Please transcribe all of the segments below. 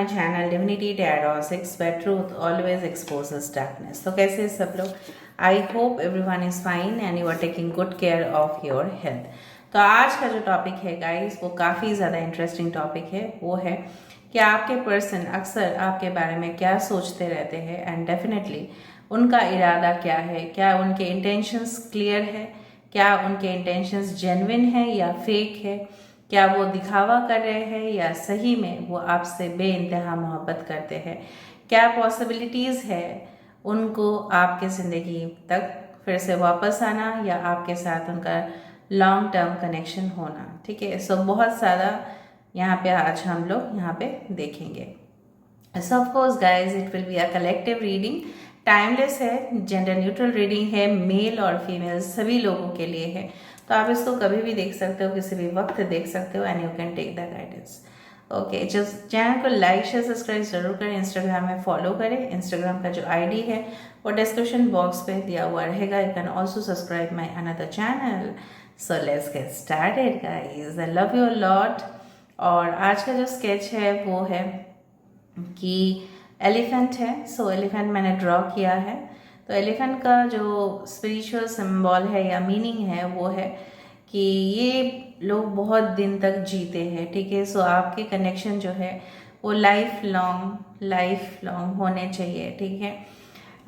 My channel divinity tarot 6 where truth always exposes darkness। तो कैसे सब लोग? I hope everyone is fine and you are taking good care of your health. तो आज का जो टॉपिक है गाइस वो काफ़ी ज़्यादा इंटरेस्टिंग टॉपिक है। वो है कि आपके पर्सन अक्सर आपके बारे में क्या सोचते रहते हैं एंड डेफिनेटली उनका इरादा क्या है, क्या उनके इंटेंशंस क्लियर है, क्या उनके इंटेंशंस जेन्युइन है या फेक है, क्या वो दिखावा कर रहे हैं या सही में वो आपसे बेइंतहा मोहब्बत करते हैं, क्या पॉसिबिलिटीज़ है उनको आपके ज़िंदगी तक फिर से वापस आना या आपके साथ उनका लॉन्ग टर्म कनेक्शन होना। ठीक है, सो बहुत ज़्यादा यहाँ पे आज हम लोग यहाँ पे देखेंगे। सो of course guys it will be a collective reading, timeless है, जेंडर न्यूट्रल रीडिंग है, मेल और फीमेल सभी लोगों के लिए है। तो आप इसको कभी भी देख सकते हो, किसी भी वक्त देख सकते हो and you can take the guidance. Okay, जो चैनल को लाइक शेयर सब्सक्राइब जरूर करें, इंस्टाग्राम में फॉलो करें। इंस्टाग्राम का जो आईडी है वो डिस्क्रिप्शन बॉक्स पे दिया हुआ रहेगा। You can also subscribe my another channel. So let's get started guys, I love you lot. और आज का जो स्केच है वो है कि एलिफेंट है। सो एलिफेंट मैंने ड्रॉ किया है। तो एलिफेंट का जो स्पिरिचुअल सिंबल है या मीनिंग है वो है कि ये लोग बहुत दिन तक जीते हैं। ठीक है, सो आपके कनेक्शन जो है वो लाइफ लॉन्ग होने चाहिए। ठीक है,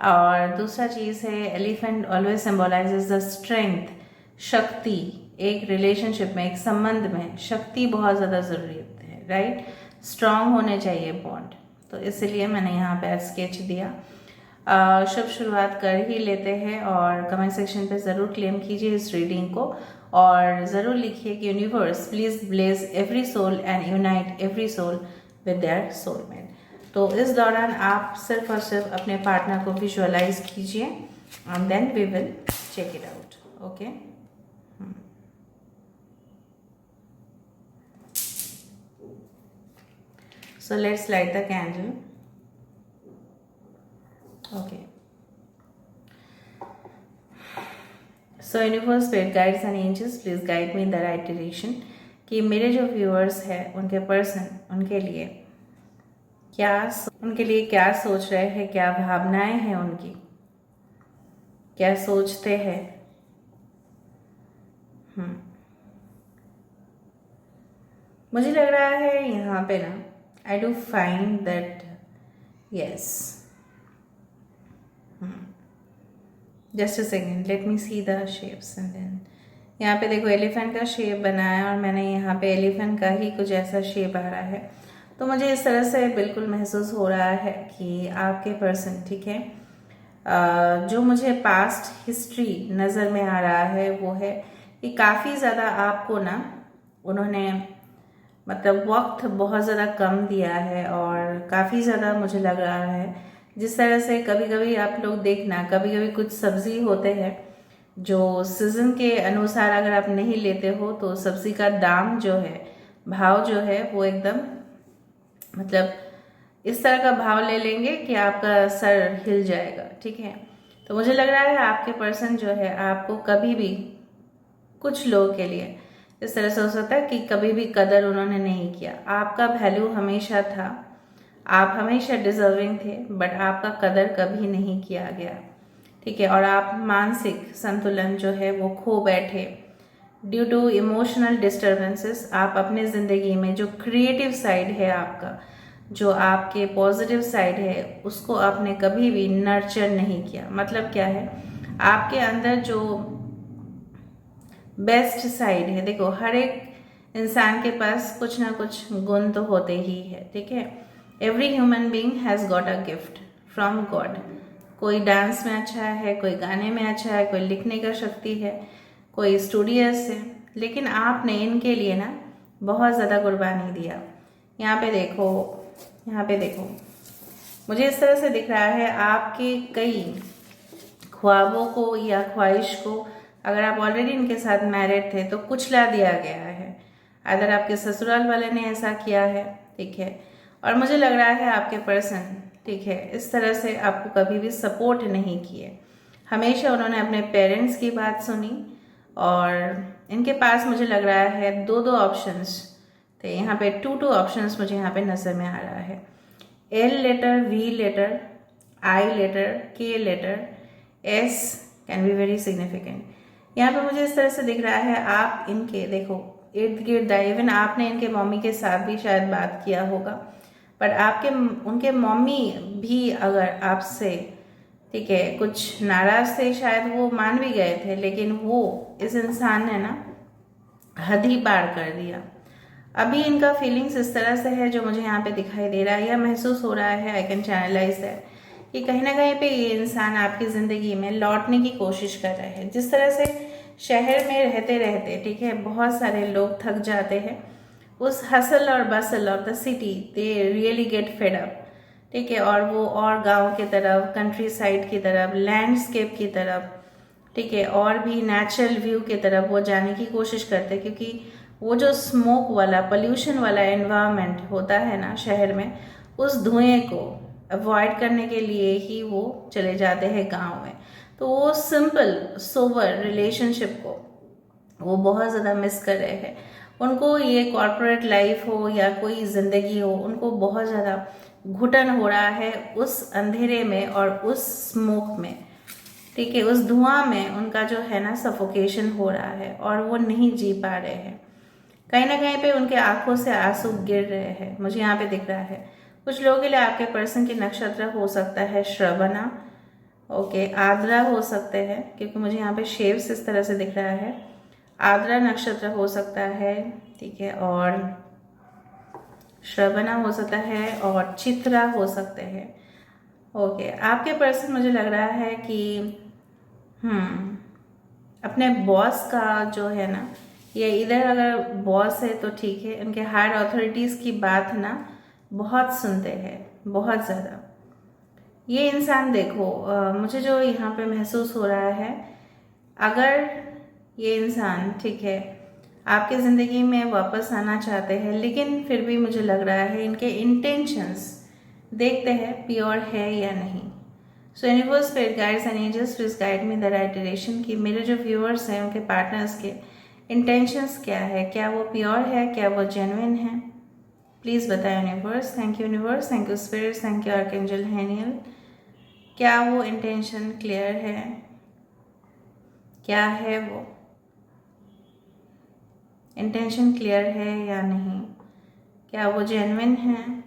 और दूसरा चीज़ है elephant always symbolises the strength, शक्ति। एक रिलेशनशिप में, एक संबंध में शक्ति बहुत ज़्यादा ज़रूरी है, राइट? स्ट्रांग होने चाहिए बॉन्ड। तो इसलिए मैंने यहाँ पे स्केच दिया। शुभ शुरुआत कर ही लेते हैं और कमेंट सेक्शन पे ज़रूर क्लेम कीजिए इस रीडिंग को और ज़रूर लिखिए कि universe please bless every soul and unite every soul with their soulmate. तो इस दौरान आप सिर्फ और सिर्फ अपने पार्टनर को विजुअलाइज कीजिए and then we will check it out. Okay, so let's light the candle. Okay, so universe, spirit guides and angels please guide me in the right direction कि मेरे जो व्यूअर्स हैं उनके पर्सन उनके लिए क्या सोच रहे हैं, क्या भावनाएं हैं उनकी, क्या सोचते हैं। मुझे लग रहा है यहाँ पे ना I do find that yes. Just a second, let me see the shapes and then यहाँ पे देखो एलिफेंट का शेप बनाया और मैंने यहाँ पे एलिफेंट का ही कुछ ऐसा शेप आ रहा है। तो मुझे इस तरह से बिल्कुल महसूस हो रहा है कि आपके पर्सन, ठीक है, जो मुझे पास्ट हिस्ट्री नज़र में आ रहा है वो है कि काफ़ी ज़्यादा आपको ना उन्होंने मतलब वक्त बहुत ज़्यादा कम दिया है और काफ़ी ज़्यादा मुझे लग रहा है जिस तरह से कभी कभी आप लोग देखना, कभी कभी कुछ सब्ज़ी होते हैं जो सीज़न के अनुसार अगर आप नहीं लेते हो तो सब्ज़ी का दाम जो है, भाव जो है वो एकदम मतलब इस तरह का भाव ले लेंगे कि आपका सर हिल जाएगा। ठीक है, तो मुझे लग रहा है आपके पर्सन जो है आपको कभी भी, कुछ लोगों के लिए इस तरह से हो सकता है कि कभी भी कदर उन्होंने नहीं किया। आपका वैल्यू हमेशा था, आप हमेशा डिजर्विंग थे, बट आपका कदर कभी नहीं किया गया। ठीक है, और आप मानसिक संतुलन जो है वो खो बैठे ड्यू टू इमोशनल डिस्टर्बेंसेस। आप अपने ज़िंदगी में जो क्रिएटिव साइड है आपका, जो आपके पॉजिटिव साइड है, उसको आपने कभी भी नर्चर नहीं किया। मतलब क्या है, आपके अंदर जो बेस्ट साइड है, देखो हर एक इंसान के पास कुछ ना कुछ गुण तो होते ही है। ठीक है, every human being has got a gift from God. कोई डांस में अच्छा है, कोई गाने में अच्छा है, कोई लिखने का शक्ति है, कोई स्टूडियस है, लेकिन आपने इनके लिए ना बहुत ज़्यादा कुर्बानी दिया। यहाँ पे देखो मुझे इस तरह से दिख रहा है आपके कई ख्वाबों को या ख्वाहिश को, अगर आप ऑलरेडी इनके साथ मैरिड थे तो कुचला दिया गया है। अगर आपके ससुराल वाले ने ऐसा किया है, ठीक है, और मुझे लग रहा है आपके पर्सन, ठीक है, इस तरह से आपको कभी भी सपोर्ट नहीं किए। हमेशा उन्होंने अपने पेरेंट्स की बात सुनी और इनके पास मुझे लग रहा है दो ऑप्शंस थे। यहाँ पे टू ऑप्शंस मुझे यहाँ पे नज़र में आ रहा है। L letter, V letter, I letter, K letter, S can be very significant. यहाँ पे मुझे इस तरह से दिख रहा है, आप इनके देखो इर्द गिर्द आए, इवन आपने इनके मम्मी के साथ भी शायद बात किया होगा, पर आपके उनके मम्मी भी अगर आपसे ठीक है कुछ नाराज थे, शायद वो मान भी गए थे, लेकिन वो इस इंसान ने ना हद ही पार कर दिया। अभी इनका फीलिंग्स इस तरह से है जो मुझे यहाँ पे दिखाई दे रहा है या महसूस हो रहा है, आई कैन चैनलाइज दैट, कि कहीं ना कहीं पे ये इंसान आपकी ज़िंदगी में लौटने की कोशिश कर रहे हैं। जिस तरह से शहर में रहते रहते ठीक है बहुत सारे लोग थक जाते हैं, उस हसल और bustle of the city, they really get fed up, ठीक है, और वो और गांव की तरफ, कंट्री साइड की तरफ, लैंडस्केप की तरफ, ठीक है, और भी नेचुरल व्यू की तरफ वो जाने की कोशिश करते हैं, क्योंकि वो जो स्मोक वाला पोल्यूशन वाला एनवायरनमेंट होता है ना शहर में, उस धुएं को अवॉइड करने के लिए ही वो चले जाते हैं गांव में। तो वो सिंपल सोबर रिलेशनशिप को वो बहुत ज़्यादा मिस कर रहे हैं। उनको ये कॉर्पोरेट लाइफ हो या कोई ज़िंदगी हो, उनको बहुत ज़्यादा घुटन हो रहा है उस अंधेरे में और उस स्मोक में, ठीक है, उस धुआं में उनका जो है ना सफोकेशन हो रहा है और वो नहीं जी पा रहे हैं। कहीं ना कहीं पे उनके आंखों से आंसू गिर रहे हैं, मुझे यहाँ पे दिख रहा है। कुछ लोगों के लिए आपके पर्सन की नक्षत्र हो सकता है श्रवणा, ओके, आद्रा हो सकते हैं, क्योंकि मुझे यहाँ पे शेव्स इस तरह से दिख रहा है। आद्रा नक्षत्र हो सकता है, ठीक है, और श्रवणा हो सकता है, और चित्रा हो सकते हैं। ओके, आपके पर्सन मुझे लग रहा है कि अपने बॉस का जो है ना, ये इधर अगर बॉस है तो ठीक है, उनके हायर अथॉरिटीज़ की बात ना बहुत सुनते हैं, बहुत ज़्यादा। ये इंसान देखो मुझे जो यहाँ पे महसूस हो रहा है, अगर ये इंसान ठीक है आपकी ज़िंदगी में वापस आना चाहते हैं, लेकिन फिर भी मुझे लग रहा है इनके इंटेंशंस देखते हैं प्योर है या नहीं। So universe, spirit guides and angels please guide me the right direction, कि मेरे जो व्यूअर्स हैं उनके पार्टनर्स के इंटेंशंस क्या है, क्या वो प्योर है, क्या वो जेन्युइन है, प्लीज़ बताएं universe. Thank you universe, thank you spirit, thank you archangel Haniel. क्या वो इंटेंशन क्लियर है, क्या है वो इंटेंशन क्लियर है या नहीं, क्या वो जेन्युइन है?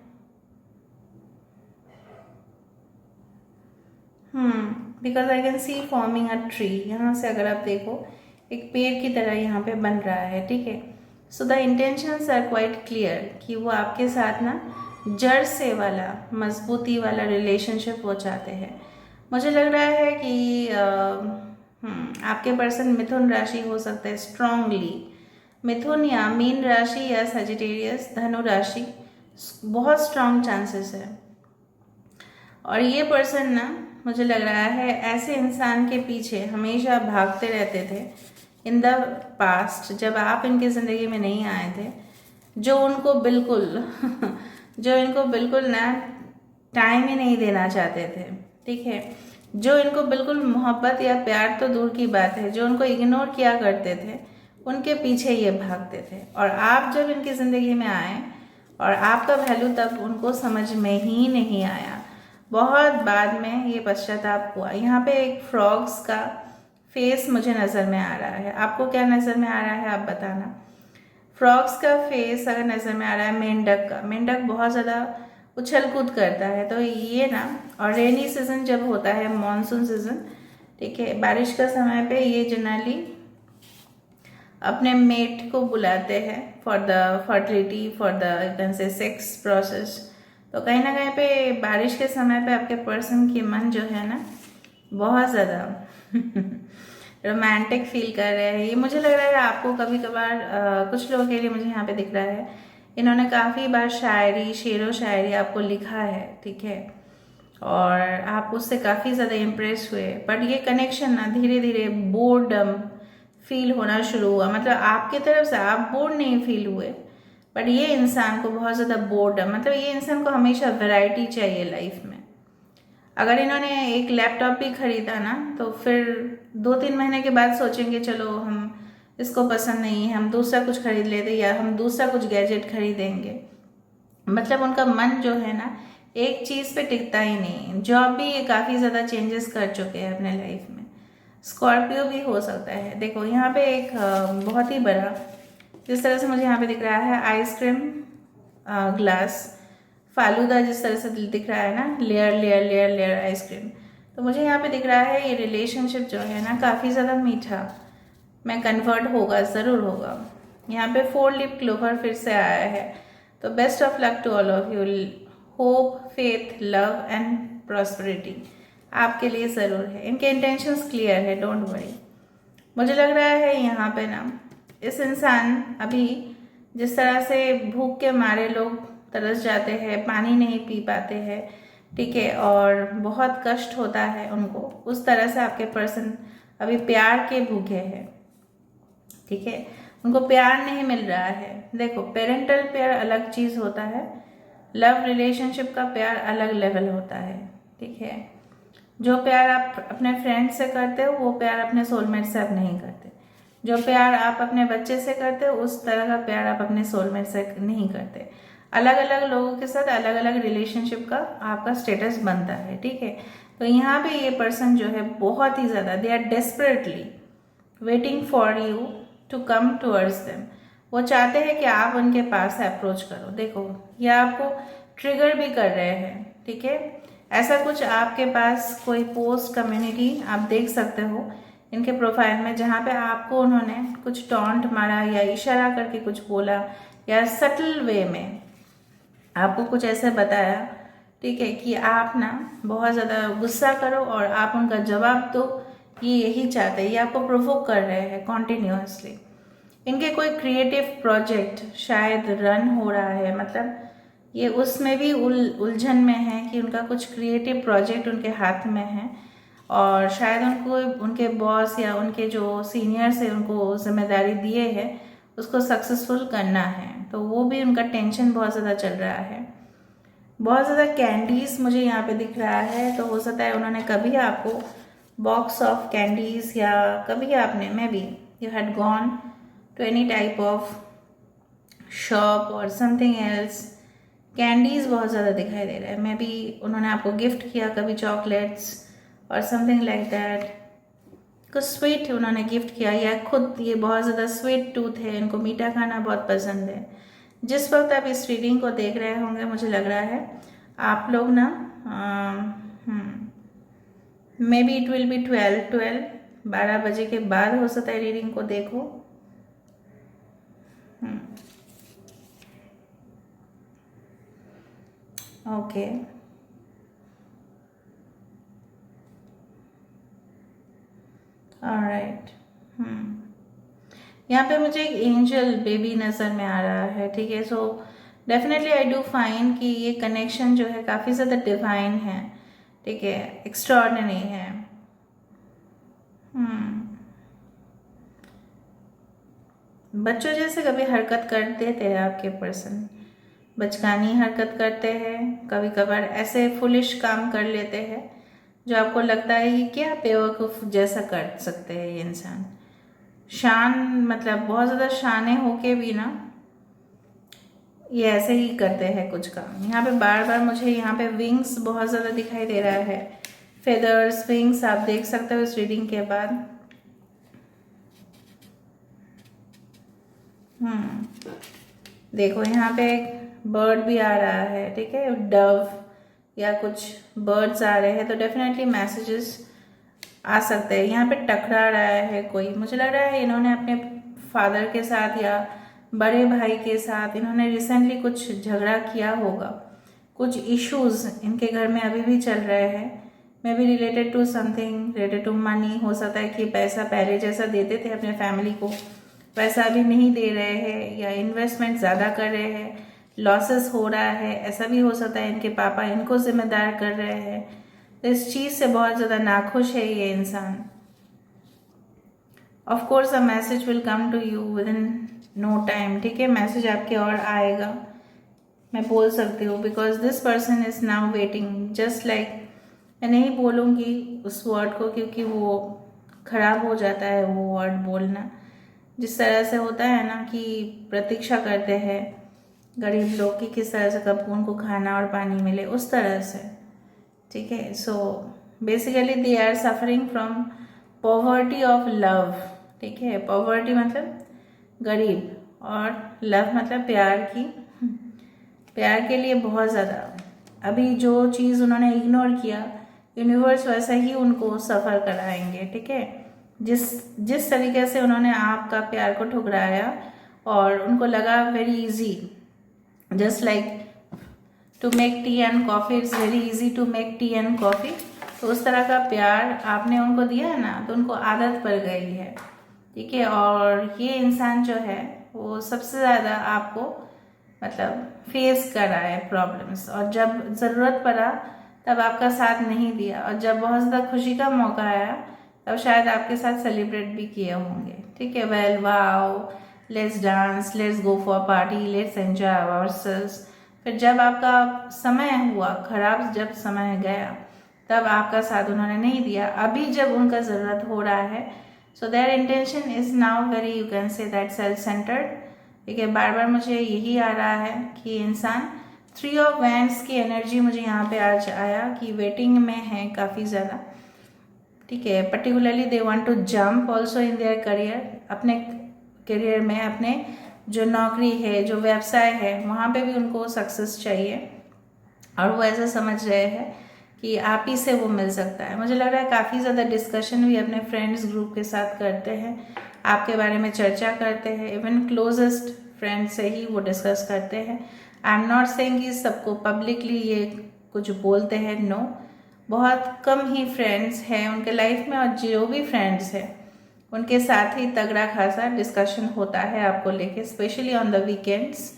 Because I can see forming a tree, यहाँ से अगर आप देखो एक पेड़ की तरह यहाँ पे बन रहा है, ठीक है। So the intentions are quite clear कि वो आपके साथ ना जड़ से वाला मजबूती वाला रिलेशनशिप वो चाहते हैं। मुझे लग रहा है कि आपके पर्सन मिथुन राशि हो सकता है स्ट्रांगली, मिथुन या मीन राशि या सजिटेरियस धनु राशि, बहुत स्ट्रांग चांसेस है। और ये पर्सन ना मुझे लग रहा है ऐसे इंसान के पीछे हमेशा भागते रहते थे इन द पास्ट, जब आप इनकी ज़िंदगी में नहीं आए थे, जो उनको बिल्कुल जो इनको बिल्कुल ना टाइम ही नहीं देना चाहते थे, ठीक है, जो इनको बिल्कुल मोहब्बत या प्यार तो दूर की बात है, जो उनको इग्नोर किया करते थे, उनके पीछे ये भागते थे। और आप जब इनकी ज़िंदगी में आए और आपका वैल्यू तब उनको समझ में ही नहीं आया, बहुत बाद में ये पश्चाताप हुआ। यहाँ पे एक फ्रॉग्स का फेस मुझे नज़र में आ रहा है, आपको क्या नज़र में आ रहा है आप बताना। फ्रॉग्स का फेस अगर नज़र में आ रहा है मेंढक का, मेंढक बहुत ज़्यादा उछल कूद करता है, तो ये ना, और रेनी सीजन जब होता है, मॉनसून सीजन, ठीक है, बारिश का समय पे ये जनरली अपने मेट को बुलाते हैं for the fertility, for the you can say sex process. तो कहीं ना कहीं पे बारिश के समय पे आपके पर्सन की मन जो है ना बहुत ज़्यादा रोमांटिक फील कर रहे हैं। ये मुझे लग रहा है आपको कभी कभार कुछ लोगों के लिए मुझे यहाँ पे दिख रहा है, इन्होंने काफ़ी बार शायरी, शेरो शायरी आपको लिखा है, ठीक है, और आप उससे काफ़ी ज़्यादा इम्प्रेस हुए, बट ये कनेक्शन ना धीरे धीरे बोर्डम फील होना शुरू हुआ। मतलब आपकी तरफ से आप बोर्ड नहीं फील हुए, बट ये इंसान को बहुत ज़्यादा बोर्डम, मतलब ये इंसान को हमेशा वैरायटी चाहिए लाइफ में। अगर इन्होंने एक लैपटॉप भी खरीदा ना, तो फिर 2-3 महीने के बाद सोचेंगे चलो हम इसको पसंद नहीं है, हम दूसरा कुछ खरीद लेते, या हम दूसरा कुछ गैजेट खरीदेंगे। मतलब उनका मन जो है ना एक चीज़ पे टिकता ही नहीं। जॉब भी ये काफ़ी ज़्यादा चेंजेस कर चुके हैं अपने लाइफ में। स्कॉर्पियो भी हो सकता है। देखो यहाँ पे एक बहुत ही बड़ा, जिस तरह से मुझे यहाँ पे दिख रहा है आइसक्रीम ग्लास, फालूदा जिस तरह से दिख रहा है ना, layer layer layer layer ice cream, तो मुझे यहाँ पे दिख रहा है ये रिलेशनशिप जो है ना काफ़ी ज़्यादा मीठा में कन्वर्ट होगा, ज़रूर होगा। यहाँ पे 4 लिप क्लोवर फिर से आया है। तो best of luck to all of you. Hope, faith, love and prosperity आपके लिए ज़रूर है। इनके इंटेंशंस क्लियर है, डोंट वरी। मुझे लग रहा है यहाँ पे ना इस इंसान अभी जिस तरह से भूख के मारे लोग तरस जाते हैं, पानी नहीं पी पाते हैं, ठीक है, और बहुत कष्ट होता है उनको, उस तरह से आपके पर्सन अभी प्यार के भूखे हैं, ठीक है। उनको प्यार नहीं मिल रहा है। देखो पेरेंटल प्यार अलग चीज़ होता है, लव रिलेशनशिप का प्यार अलग लेवल होता है, ठीक है। जो प्यार आप अपने फ्रेंड से करते हो वो प्यार अपने सोलमेट से आप नहीं करते। जो प्यार आप अपने बच्चे से करते हो उस तरह का प्यार आप अपने सोलमेट से नहीं करते। अलग अलग लोगों के साथ अलग अलग रिलेशनशिप का आपका स्टेटस बनता है, ठीक है। तो यहाँ पे ये पर्सन जो है बहुत ही ज़्यादा, they are desperately waiting for you to come towards them. वो चाहते हैं कि आप उनके पास अप्रोच करो। देखो ये आपको ट्रिगर भी कर रहे हैं, ठीक है। ऐसा कुछ आपके पास कोई पोस्ट कम्युनिटी आप देख सकते हो इनके प्रोफाइल में, जहाँ पे आपको उन्होंने कुछ टॉन्ट मारा या इशारा करके कुछ बोला या सटल वे में आपको कुछ ऐसे बताया, ठीक है, कि आप ना बहुत ज़्यादा गुस्सा करो और आप उनका जवाब दो। ये यही चाहते हैं, ये आपको प्रोवोक कर रहे हैं कॉन्टिन्यूसली। इनके कोई क्रिएटिव प्रोजेक्ट शायद रन हो रहा है, मतलब ये उसमें भी उलझन में है कि उनका कुछ क्रिएटिव प्रोजेक्ट उनके हाथ में है और शायद उनको उनके बॉस या उनके जो सीनियर्स है उनको जिम्मेदारी दिए है उसको सक्सेसफुल करना है, तो वो भी उनका टेंशन बहुत ज़्यादा चल रहा है। बहुत ज़्यादा कैंडीज़ मुझे यहाँ पे दिख रहा है, तो हो सकता है उन्होंने कभी आपको बॉक्स ऑफ कैंडीज़ या कभी आपने maybe you had gone to any type of shop और समथिंग एल्स। कैंडीज़ बहुत ज़्यादा दिखाई दे रहा है। मे बी उन्होंने आपको गिफ्ट किया कभी चॉकलेट्स और समथिंग लाइक दैट, कुछ स्वीट उन्होंने गिफ्ट किया, या खुद ये बहुत ज़्यादा स्वीट टूथ है, इनको मीठा खाना बहुत पसंद है। जिस वक्त आप इस रीडिंग को देख रहे होंगे मुझे लग रहा है आप लोग ना may be it will be 12 बजे के बाद हो सकता है रीडिंग को देखो। Okay alright. यहाँ पे मुझे एक एंजल बेबी नज़र में आ रहा है, ठीक है। So definitely I do find कि ये कनेक्शन जो है काफ़ी ज़्यादा डिवाइन है, ठीक है, एक्स्ट्राऑर्डिनरी है। बच्चों जैसे कभी हरकत कर देते हैं आपके पर्सन, बचकानी हरकत करते हैं, कभी कभार ऐसे फुलिश काम कर लेते हैं जो आपको लगता है कि क्या बेवकूफ़ जैसा कर सकते हैं ये इंसान। शान मतलब बहुत ज़्यादा शाने होके भी ना ये ऐसे ही करते हैं कुछ काम। यहाँ पे बार बार मुझे यहाँ पे विंग्स बहुत ज़्यादा दिखाई दे रहा है, फेदर्स, विंग्स आप देख सकते हो इस रीडिंग के बाद। देखो यहाँ पे एक बर्ड भी आ रहा है, ठीक है, डव या कुछ बर्ड्स आ रहे हैं, तो डेफिनेटली मैसेजेस आ सकते हैं। यहाँ पे टकरा रहा है कोई, मुझे लग रहा है इन्होंने अपने फादर के साथ या बड़े भाई के साथ इन्होंने रिसेंटली कुछ झगड़ा किया होगा, कुछ इश्यूज इनके घर में अभी भी चल रहे हैं, maybe related to something, related to money. हो सकता है कि पैसा पहले जैसा देते थे अपने फैमिली को पैसा अभी नहीं दे रहे हैं, या इन्वेस्टमेंट ज़्यादा कर रहे हैं, लॉसेस हो रहा है, ऐसा भी हो सकता है इनके पापा इनको जिम्मेदार कर रहे हैं, तो इस चीज़ से बहुत ज़्यादा नाखुश है ये इंसान। Of course a message will come to you within no time, ठीक है, मैसेज आपके और आएगा, मैं बोल सकती हूँ, because this person is now waiting just like, मैं नहीं बोलूँगी उस वर्ड को क्योंकि वो खराब हो जाता है वो वर्ड बोलना, जिस तरह से होता है ना कि प्रतीक्षा करते हैं गरीब लोग की किस तरह से कब उनको खाना और पानी मिले, उस तरह से। ठीक है, so basically they are suffering from poverty of love. ठीक है, पॉवर्टी मतलब गरीब, और लव मतलब प्यार की, प्यार के लिए बहुत ज़्यादा। अभी जो चीज़ उन्होंने इग्नोर किया, यूनिवर्स वैसा ही उनको सफ़र कराएंगे। ठीक है, जिस जिस तरीके से उन्होंने आपका प्यार को ठुकराया और उनको लगा very easy, just like to make tea and coffee, it's very easy to make tea and coffee. तो उस तरह का प्यार आपने उनको दिया है ना, तो उनको आदत पड़ गई है। ठीक है, और ये इंसान जो है वो सबसे ज़्यादा आपको मतलब फेस कर रहा है प्रॉब्लम्स, और जब ज़रूरत पड़ा तब आपका साथ नहीं दिया, और जब बहुत ज़्यादा खुशी का मौका आया तब शायद आपके साथ सेलिब्रेट भी किए होंगे। ठीक है, well wow, let's dance, let's go for party, let's enjoy ourselves. फिर जब आपका समय हुआ खराब, जब समय गया, तब आपका साथ उन्होंने नहीं दिया। अभी जब उनका ज़रूरत हो रहा है, so there intention is now very, you can say that self centred. ठीक है, बार बार मुझे यही आ रहा है कि इंसान 3 ऑफ वैंड्स की एनर्जी मुझे यहाँ पे आज आया कि वेटिंग में है काफ़ी ज़्यादा। ठीक है, particularly they want to jump also in their career, अपने करियर में, अपने जो नौकरी है, जो व्यवसाय है, वहाँ पे भी उनको सक्सेस चाहिए, और वो ऐसा समझ रहे हैं कि आप ही से वो मिल सकता है। मुझे लग रहा है काफ़ी ज़्यादा डिस्कशन भी अपने फ्रेंड्स ग्रुप के साथ करते हैं, आपके बारे में चर्चा करते हैं, इवन क्लोजेस्ट फ्रेंड से ही वो डिस्कस करते हैं। आई एम नॉट सेइंग कि सबको पब्लिकली ये कुछ बोलते हैं, नो, बहुत कम ही फ्रेंड्स हैं उनके लाइफ में, और जो भी फ्रेंड्स हैं उनके साथ ही तगड़ा खासा डिस्कशन होता है आपको लेके, स्पेशली ऑन द वीकेंड्स।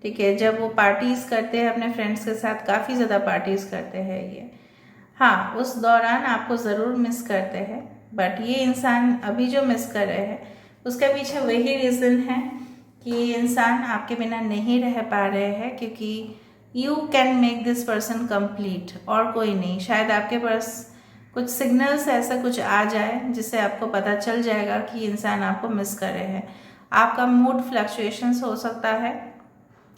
ठीक है, जब वो पार्टीज़ करते हैं अपने फ्रेंड्स के साथ, काफ़ी ज़्यादा पार्टीज़ करते हैं ये। हाँ, उस दौरान आपको ज़रूर मिस करते हैं, बट ये इंसान अभी जो मिस कर रहे हैं उसके पीछे वही रीज़न है कि इंसान आपके बिना नहीं रह पा रहे हैं, क्योंकि you can make this person complete, और कोई नहीं। शायद आपके पास कुछ सिग्नल्स ऐसा कुछ आ जाए जिससे आपको पता चल जाएगा कि इंसान आपको मिस कर रहे हैं। आपका मूड फ्लक्चुएशंस हो सकता है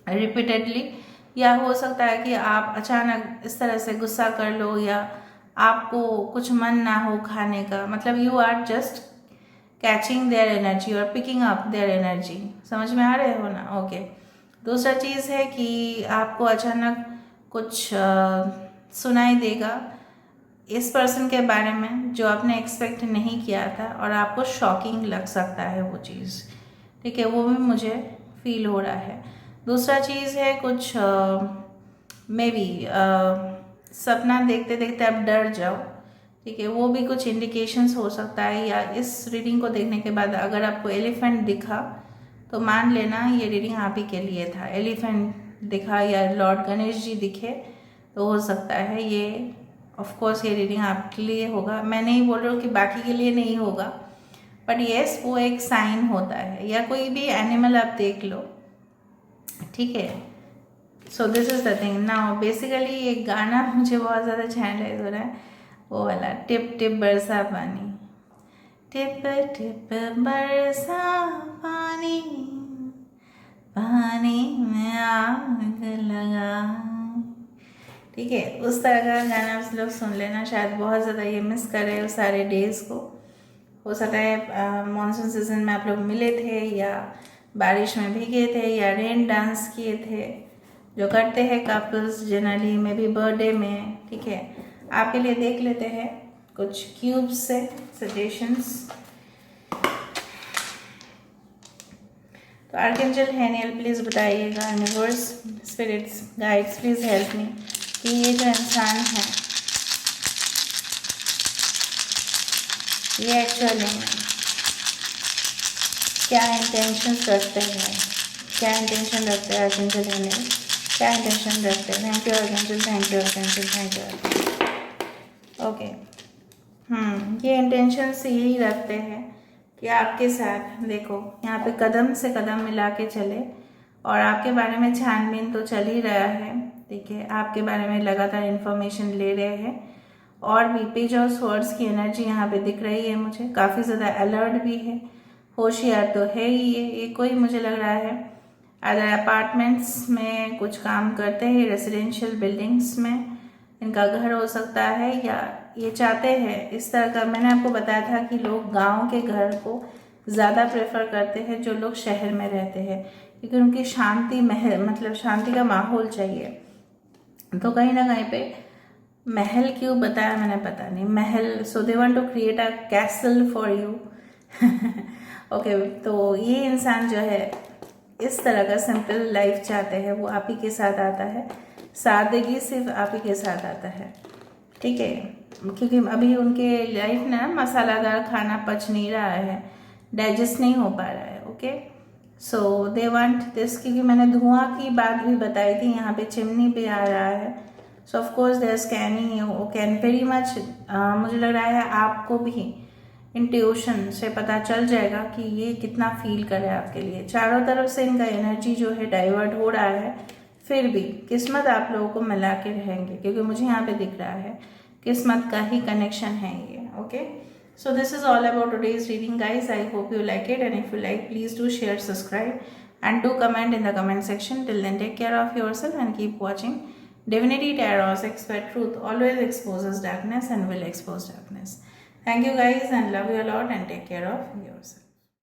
रिपीटेडली, या हो सकता है कि आप अचानक इस तरह से गुस्सा कर लो, या आपको कुछ मन ना हो खाने का, मतलब you are just catching their energy और पिकिंग अप देयर एनर्जी। समझ में आ रहे हो ना? ओके। दूसरा चीज़ है कि आपको अचानक कुछ सुनाई देगा इस पर्सन के बारे में जो आपने एक्सपेक्ट नहीं किया था, और आपको शॉकिंग लग सकता है वो चीज़। ठीक है, वो भी मुझे फील हो रहा है। दूसरा चीज़ है कुछ मे बी सपना देखते देखते आप डर जाओ। ठीक है, वो भी कुछ इंडिकेशंस हो सकता है, या इस रीडिंग को देखने के बाद अगर आपको एलिफेंट दिखा तो मान लेना ये रीडिंग आप ही के लिए था। एलिफेंट दिखा या लॉर्ड गणेश जी दिखे तो हो सकता है ये, ऑफ कोर्स ये रीडिंग आपके लिए होगा। मैं नहीं बोल रही हूँ कि बाकी के लिए नहीं होगा, बट येस वो एक साइन होता है। या कोई भी एनिमल आप देख लो, ठीक है। So this is the thing. Now basically एक गाना मुझे बहुत ज़्यादा चैनलाइज हो रहा है, वो वाला टिप टिप बरसा पानी, टिप टिप बरसा पानी, पानी में आग लगा। ठीक है, उस तरह का गाना आप लोग सुन लेना। शायद बहुत ज़्यादा ये मिस कर रहे हो सारे डेज़ को। हो सकता है मानसून सीजन में आप लोग मिले थे, या बारिश में भीगे थे, या रेन डांस किए थे, जो करते हैं कपल्स जनरली, में भी बर्थडे में। ठीक है, आपके लिए देख लेते हैं कुछ क्यूब्स से सजेशंस। तो आर्कएंजल हैनियल प्लीज़ बताइएगा, universe, spirits, guides please help me, कि ये जो इंसान है ये एक्चुअली में क्या इंटेंशंस रखते हैं, क्या इंटेंशन रखते हैं आर्कएंजल हैनियल, क्या इंटेंशन रखते हैं। Thank you archangel, thank you archangel, thank you. Okay, ये इंटेंशंस यही रखते हैं कि आपके साथ, देखो यहाँ पे कदम से कदम मिला के चले, और आपके बारे में छानबीन तो चल ही रहा है। ठीक है, आपके बारे में लगातार इन्फॉर्मेशन ले रहे हैं, और भी पेज ऑफ स्वॉर्ड्स की एनर्जी यहाँ पे दिख रही है मुझे। काफ़ी ज़्यादा अलर्ट भी है, होशियार तो है ही ये कोई मुझे लग रहा है अदर अपार्टमेंट्स में कुछ काम करते हैं, रेजिडेंशियल बिल्डिंग्स में इनका घर हो सकता है, या ये चाहते हैं इस तरह का। मैंने आपको बताया था कि लोग गांव के घर को ज़्यादा प्रेफर करते हैं जो लोग शहर में रहते हैं, क्योंकि उनकी शांति मतलब शांति का माहौल चाहिए। तो कहीं ना कहीं पे महल क्यों बताया मैंने पता नहीं, महल, so they want to create a castle for you. Okay, तो ये इंसान जो है इस तरह का सिंपल लाइफ चाहते हैं, वो आप ही के साथ आता है, सादगी सिर्फ आप ही के साथ आता है, ठीक है। क्योंकि अभी उनके लाइफ ना मसालादार खाना पच नहीं रहा है, डाइजेस्ट नहीं हो पा रहा है। Okay, so they want this, क्योंकि मैंने धुआं की बात भी बताई थी, यहाँ पे चिमनी पे आ रहा है। So of course their scanning you can very much, मुझे लग रहा है आपको भी इंट्यूशन से पता चल जाएगा कि ये कितना फील कर रहा है आपके लिए। चारों तरफ से इनका एनर्जी जो है डाइवर्ट हो रहा है, फिर भी किस्मत आप लोगों को मिला के रहेंगे, क्योंकि मुझे यहाँ पे दिख रहा है किस्मत का ही कनेक्शन है ये। Okay, so this is all about today's reading, guys. I hope you like it, and if you like, please do share, subscribe, and do comment in the comment section. Till then, take care of yourself and keep watching Divinity Tarot's Expert Truth always exposes darkness and will expose darkness. Thank you guys, and love you a lot, and take care of yourself.